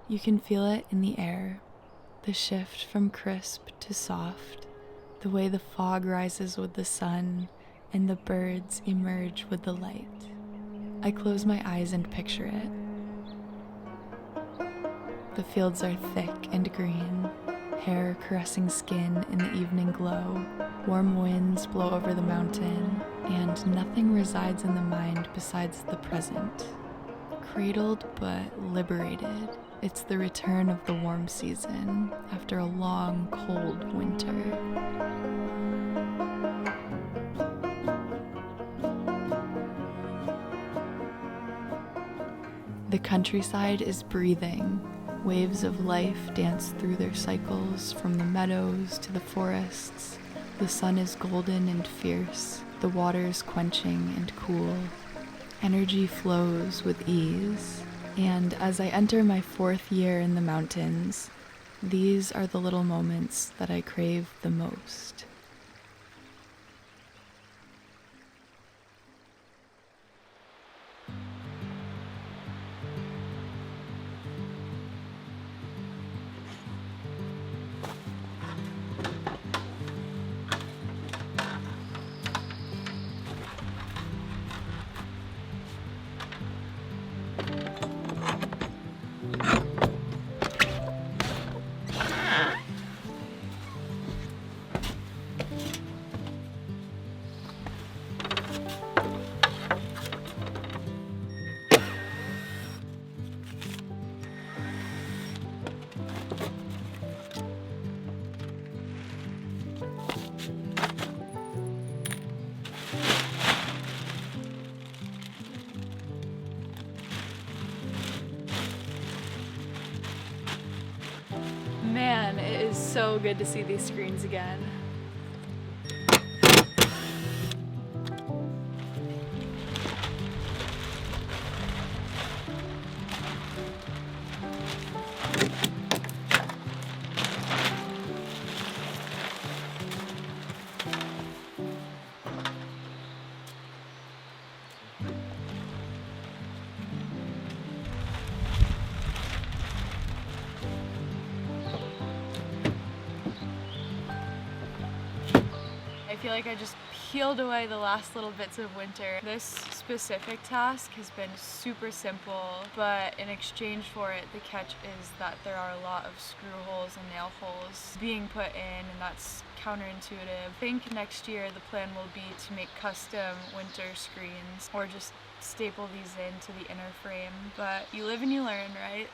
You can feel it in the air, the shift from crisp to soft, the way the fog rises with the sun and the birds emerge with the light. I close my eyes and picture it. The fields are thick and green, hair caressing skin in the evening glow. Warm winds blow over the mountain, and nothing resides in the mind besides the present. Cradled but liberated, it's the return of the warm season after a long, cold winter. The countryside is breathing. Waves of life dance through their cycles from the meadows to the forests. The sun is golden and fierce, the waters quenching and cool. Energy flows with ease, and as I enter my 4th year in the mountains, these are the little moments that I crave the most. Man, it is so good to see these screens again. I feel like I just peeled away the last little bits of winter. This specific task has been super simple, but in exchange for it, the catch is that there are a lot of screw holes and nail holes being put in, and that's counterintuitive. I think next year the plan will be to make custom winter screens or just staple these into the inner frame, but you live and you learn, right?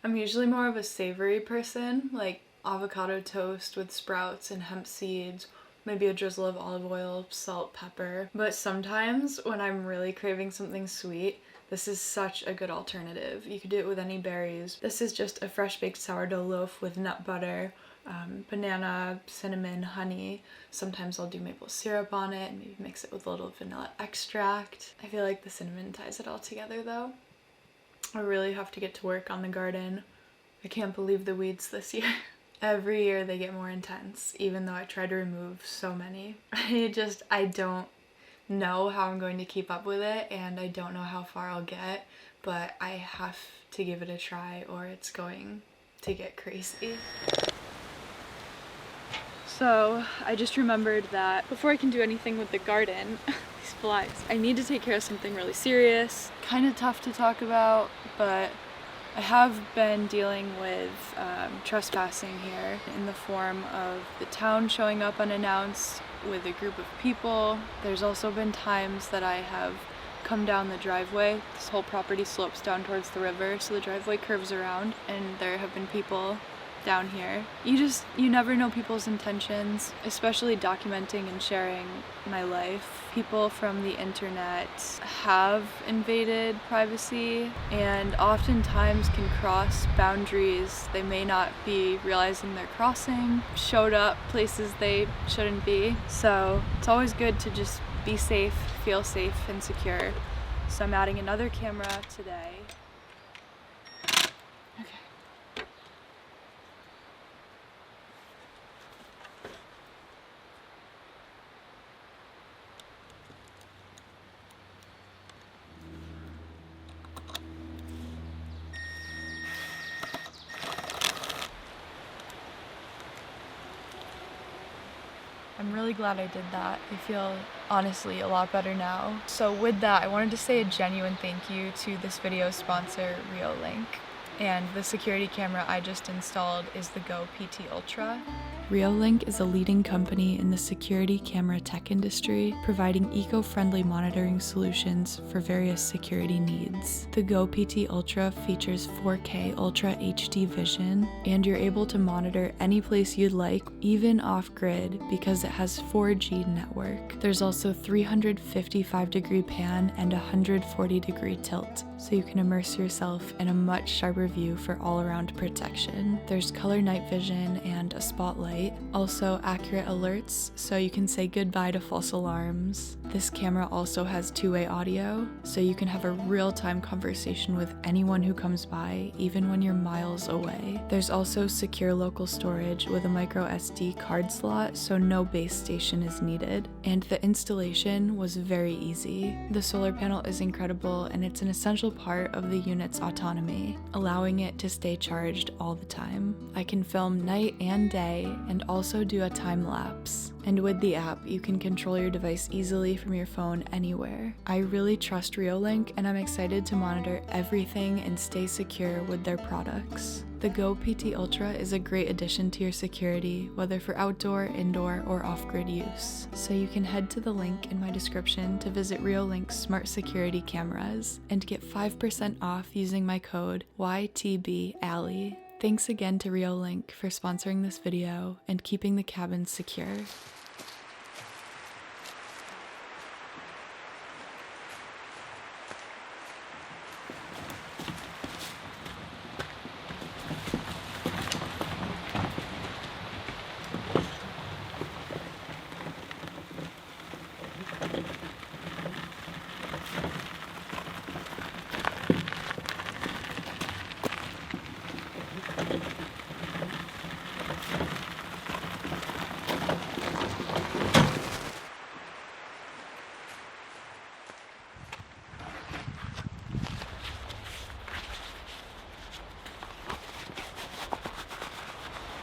I'm usually more of a savory person, like avocado toast with sprouts and hemp seeds, maybe a drizzle of olive oil, salt, pepper. But sometimes when I'm really craving something sweet, this is such a good alternative. You could do it with any berries. This is just a fresh baked sourdough loaf with nut butter, banana, cinnamon, honey. Sometimes I'll do maple syrup on it and maybe mix it with a little vanilla extract. I feel like the cinnamon ties it all together though. I really have to get to work on the garden. I can't believe the weeds this year. Every year they get more intense, even though I try to remove so many. I don't know how I'm going to keep up with it, and I don't know how far I'll get, but I have to give it a try or it's going to get crazy. So I just remembered that before I can do anything with the garden, these flies, I need to take care of something really serious. Kind of tough to talk about, but I have been dealing with trespassing here in the form of the town showing up unannounced with a group of people. There's also been times that I have come down the driveway. This whole property slopes down towards the river, so the driveway curves around, and there have been people down here. You never know people's intentions, especially documenting and sharing my life. People from the internet have invaded privacy and oftentimes can cross boundaries they may not be realizing they're crossing, showed up places they shouldn't be. So it's always good to just be safe, feel safe and secure. So I'm adding another camera today. I'm really glad I did that. I feel honestly a lot better now. So with that, I wanted to say a genuine thank you to this video's sponsor, Reolink. And the security camera I just installed is the Go PT Ultra. Reolink is a leading company in the security camera tech industry, providing eco-friendly monitoring solutions for various security needs. The Go PT Ultra features 4K Ultra HD vision, and you're able to monitor any place you'd like, even off-grid, because it has 4G network. There's also 355-degree pan and 140-degree tilt, so you can immerse yourself in a much sharper view for all-around protection. There's color night vision and a spotlight. Also accurate alerts, so you can say goodbye to false alarms. This camera also has two-way audio, so you can have a real-time conversation with anyone who comes by, even when you're miles away. There's also secure local storage with a micro SD card slot, so no base station is needed. And the installation was very easy. The solar panel is incredible, and it's an essential part of the unit's autonomy, allowing it to stay charged all the time. I can film night and day, and also do a time lapse. And with the app, you can control your device easily from your phone anywhere. I really trust Reolink, and I'm excited to monitor everything and stay secure with their products. The Go PT Ultra is a great addition to your security, whether for outdoor, indoor, or off-grid use. So you can head to the link in my description to visit Reolink's smart security cameras and get 5% off using my code YTBALLY. Thanks again to Reolink for sponsoring this video and keeping the cabin secure.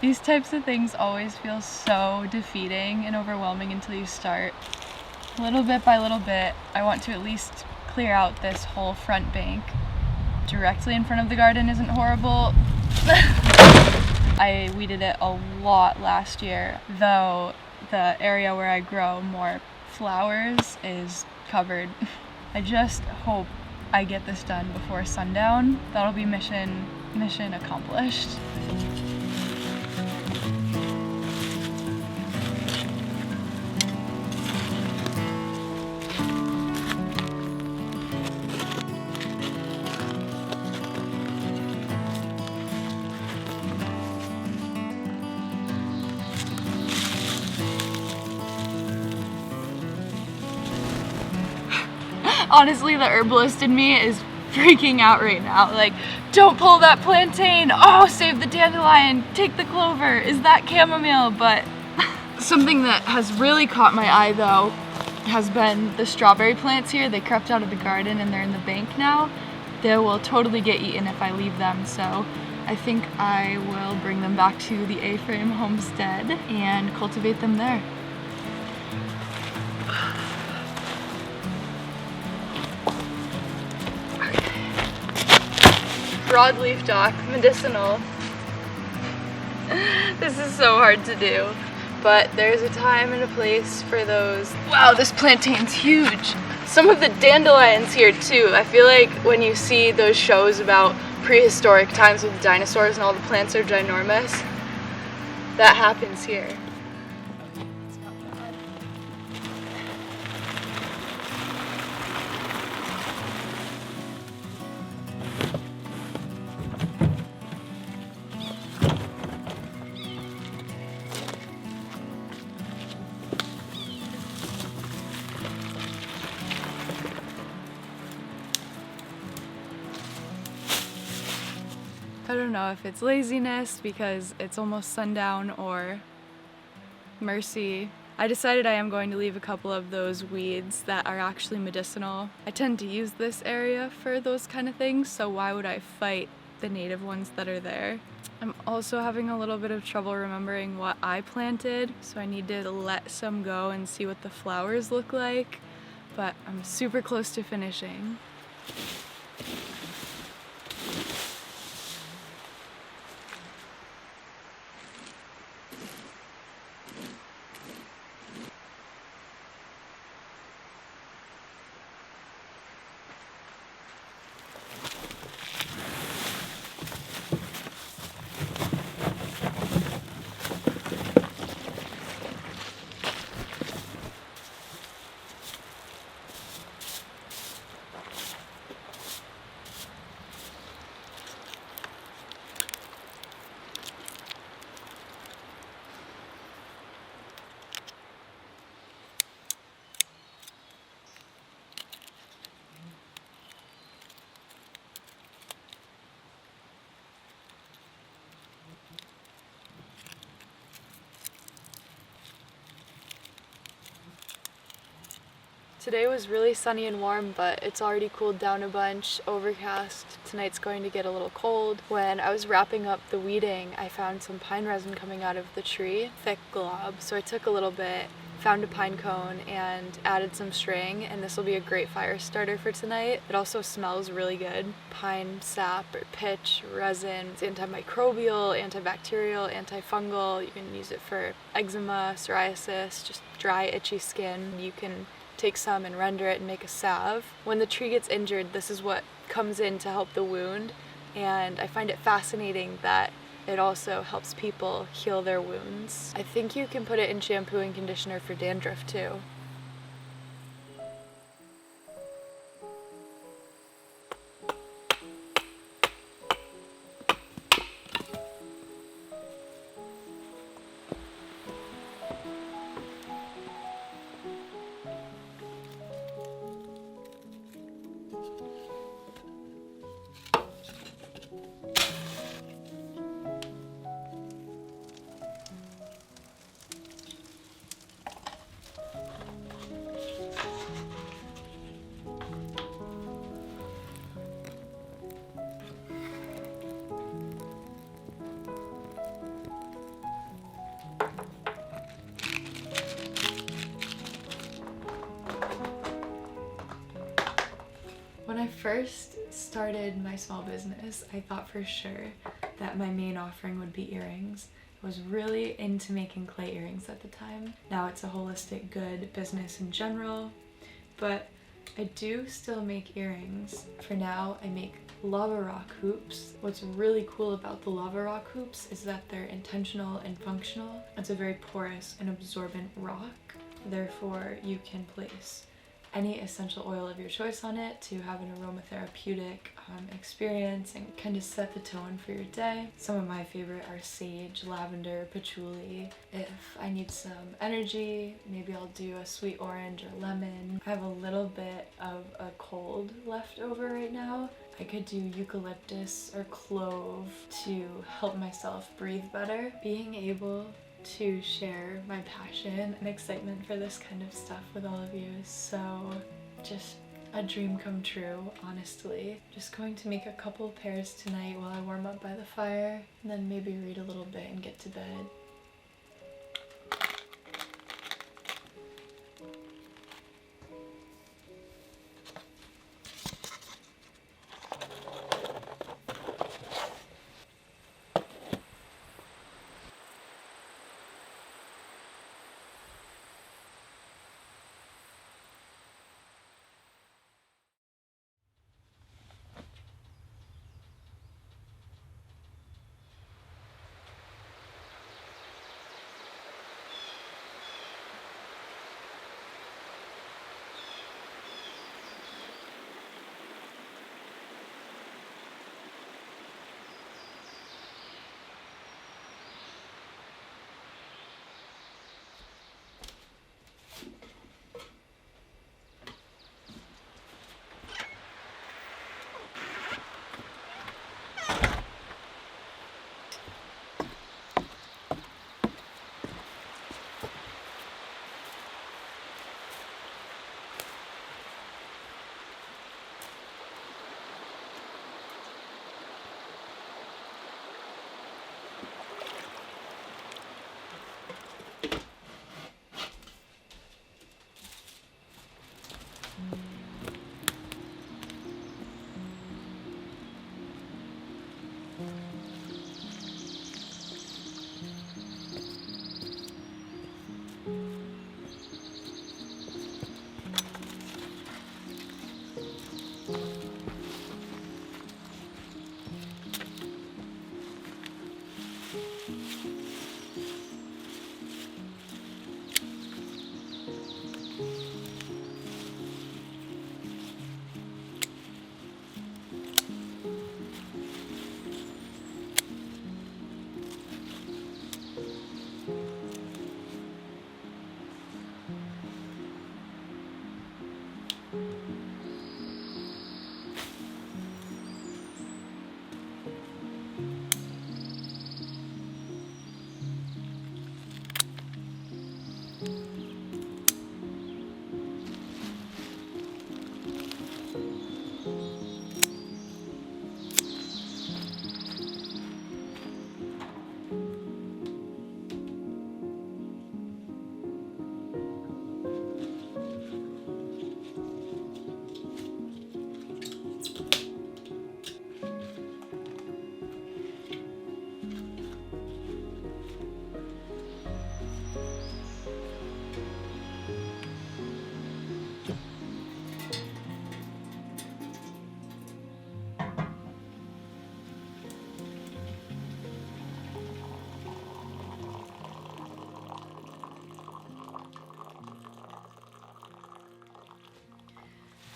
These types of things always feel so defeating and overwhelming until you start. Little bit by little bit, I want to at least clear out this whole front bank. Directly in front of the garden isn't horrible. I weeded it a lot last year, though the area where I grow more flowers is covered. I just hope I get this done before sundown. That'll be mission accomplished. Honestly, the herbalist in me is freaking out right now. Like, don't pull that plantain. Oh, save the dandelion. Take the clover. Is that chamomile? But something that has really caught my eye, though, has been the strawberry plants here. They crept out of the garden and they're in the bank now. They will totally get eaten if I leave them, so I think I will bring them back to the A-frame homestead and cultivate them there. Broadleaf dock, medicinal. This is so hard to do, but there's a time and a place for those. Wow, this plantain's huge. Some of the dandelions here too. I feel like when you see those shows about prehistoric times with dinosaurs and all the plants are ginormous, that happens here. I don't know if it's laziness because it's almost sundown or mercy. I decided I am going to leave a couple of those weeds that are actually medicinal. I tend to use this area for those kind of things, so why would I fight the native ones that are there? I'm also having a little bit of trouble remembering what I planted, so I need to let some go and see what the flowers look like, but I'm super close to finishing. Today was really sunny and warm, but it's already cooled down a bunch, overcast. Tonight's going to get a little cold. When I was wrapping up the weeding, I found some pine resin coming out of the tree, thick glob. So I took a little bit, found a pine cone, and added some string, and this will be a great fire starter for tonight. It also smells really good. Pine sap or pitch resin. It's antimicrobial, antibacterial, antifungal. You can use it for eczema, psoriasis, just dry, itchy skin. You can take some and render it and make a salve. When the tree gets injured, this is what comes in to help the wound, and I find it fascinating that it also helps people heal their wounds. I think you can put it in shampoo and conditioner for dandruff too. When I first started my small business, I thought for sure that my main offering would be earrings. I was really into making clay earrings at the time. Now it's a holistic good business in general, but I do still make earrings. For now, I make lava rock hoops. What's really cool about the lava rock hoops is that they're intentional and functional. It's a very porous and absorbent rock. Therefore, you can place any essential oil of your choice on it to have an aromatherapeutic experience and kind of set the tone for your day. Some of my favorite are sage, lavender, patchouli. If I need some energy, maybe I'll do a sweet orange or lemon. I have a little bit of a cold left over right now. I could do eucalyptus or clove to help myself breathe better. Being able to share my passion and excitement for this kind of stuff with all of you is so just a dream come true, honestly. Just going to make a couple pairs tonight while I warm up by the fire, and then maybe read a little bit and get to bed.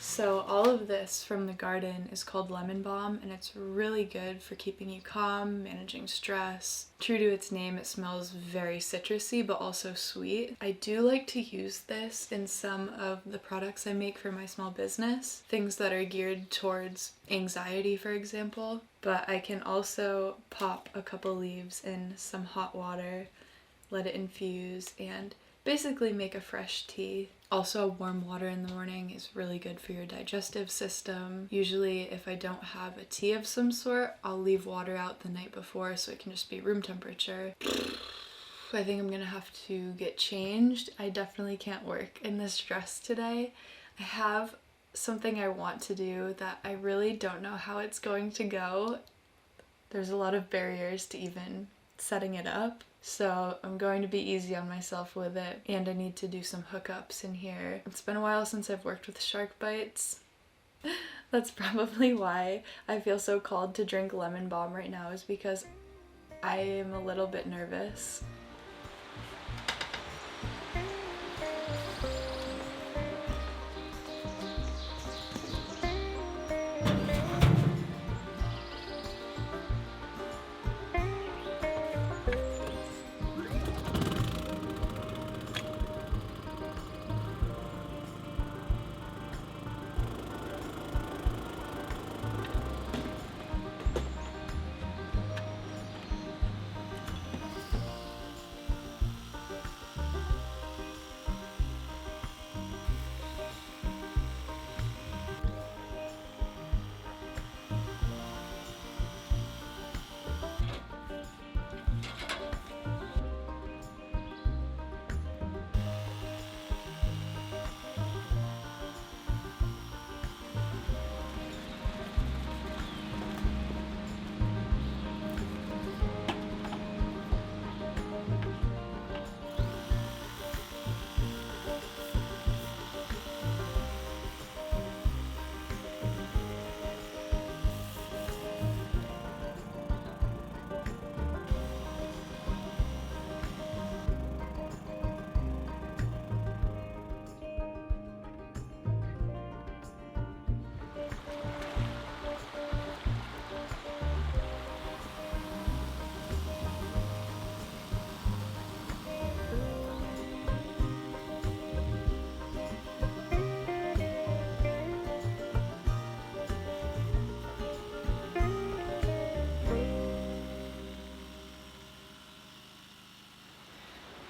So all of this from the garden is called lemon balm, and it's really good for keeping you calm, managing stress. True to its name, it smells very citrusy but also sweet. I do like to use this in some of the products I make for my small business, things that are geared towards anxiety, for example. But I can also pop a couple leaves in some hot water, let it infuse, and basically make a fresh tea. Also, warm water in the morning is really good for your digestive system. Usually, if I don't have a tea of some sort, I'll leave water out the night before so it can just be room temperature. I think I'm gonna have to get changed. I definitely can't work in this dress today. I have something I want to do that I really don't know how it's going to go. There's a lot of barriers to even setting it up. So I'm going to be easy on myself with it, and I need to do some hookups in here. It's been a while since I've worked with shark bites. That's probably why I feel so called to drink lemon balm right now, is because I am a little bit nervous.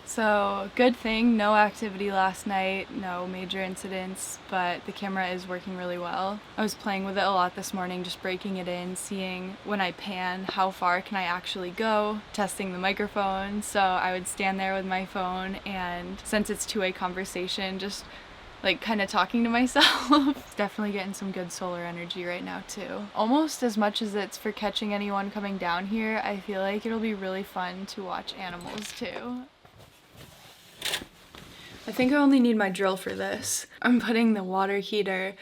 So, good thing, no activity last night, no major incidents, but the camera is working really well. I was playing with it a lot this morning, just breaking it in, seeing when I pan, how far can I actually go, testing the microphone. So I would stand there with my phone, and since it's two-way conversation, just like kind of talking to myself. Definitely getting some good solar energy right now too. Almost as much as it's for catching anyone coming down here, I feel like it'll be really fun to watch animals too. I think I only need my drill for this. I'm putting the water heater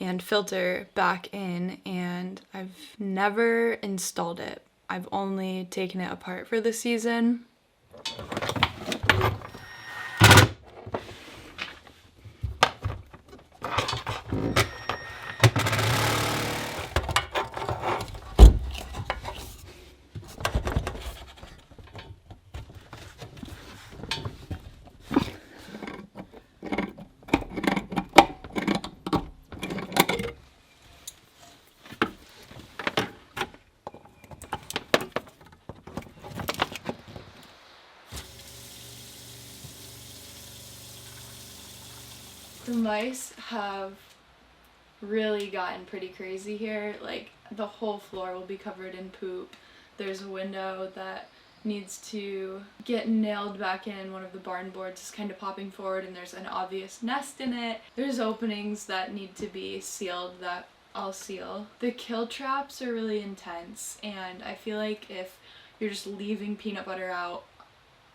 and filter back in, and I've never installed it. I've only taken it apart for the season. The mice have really gotten pretty crazy here. Like, the whole floor will be covered in poop. There's a window that needs to get nailed back in. One of the barn boards is kind of popping forward and there's an obvious nest in it. There's openings that need to be sealed that I'll seal. The kill traps are really intense, and I feel like if you're just leaving peanut butter out,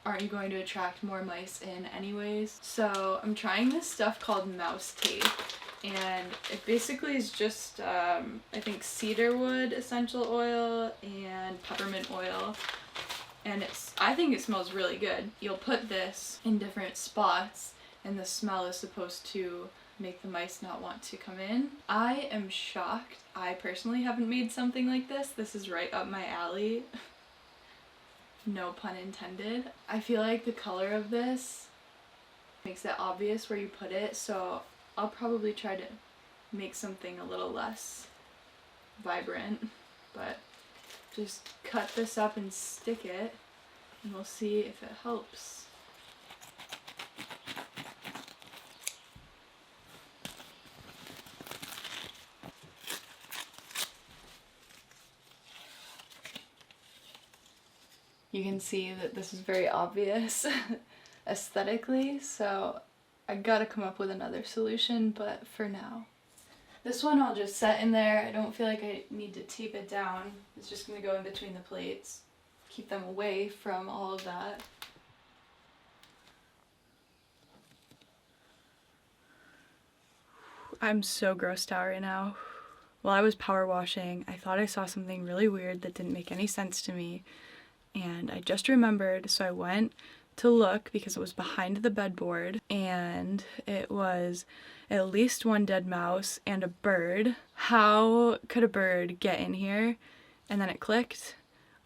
aren't you going to attract more mice in anyways? So I'm trying this stuff called mouse tape, and it basically is just I think cedar wood essential oil and peppermint oil, and I think it smells really good. You'll put this in different spots and the smell is supposed to make the mice not want to come in. I am shocked. I personally haven't made something like this. This is right up my alley. No pun intended. I feel like the color of this makes it obvious where you put it, so I'll probably try to make something a little less vibrant, but just cut this up and stick it and we'll see if it helps. You can see that this is very obvious aesthetically, so I gotta come up with another solution, but for now. This one I'll just set in there. I don't feel like I need to tape it down. It's just gonna go in between the plates. Keep them away from all of that. I'm so grossed out right now. While I was power washing, I thought I saw something really weird that didn't make any sense to me. And I just remembered, so I went to look because it was behind the bedboard, and it was at least one dead mouse and a bird. How could a bird get in here? And then it clicked.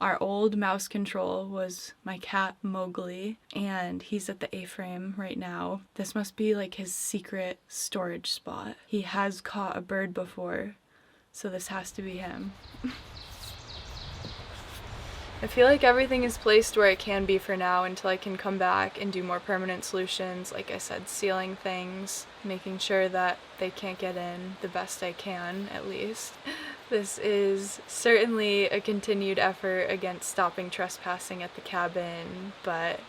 Our old mouse control was my cat Mowgli, and he's at the A-frame right now. This must be like his secret storage spot. He has caught a bird before, so this has to be him. I feel like everything is placed where it can be for now until I can come back and do more permanent solutions. Like I said, sealing things, making sure that they can't get in the best I can, at least. This is certainly a continued effort against stopping trespassing at the cabin, but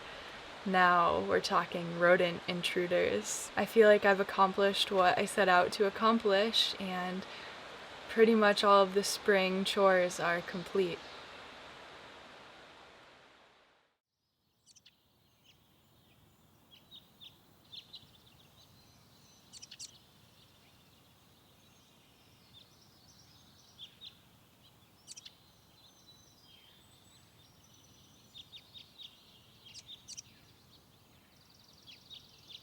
now we're talking rodent intruders. I feel like I've accomplished what I set out to accomplish, and pretty much all of the spring chores are complete.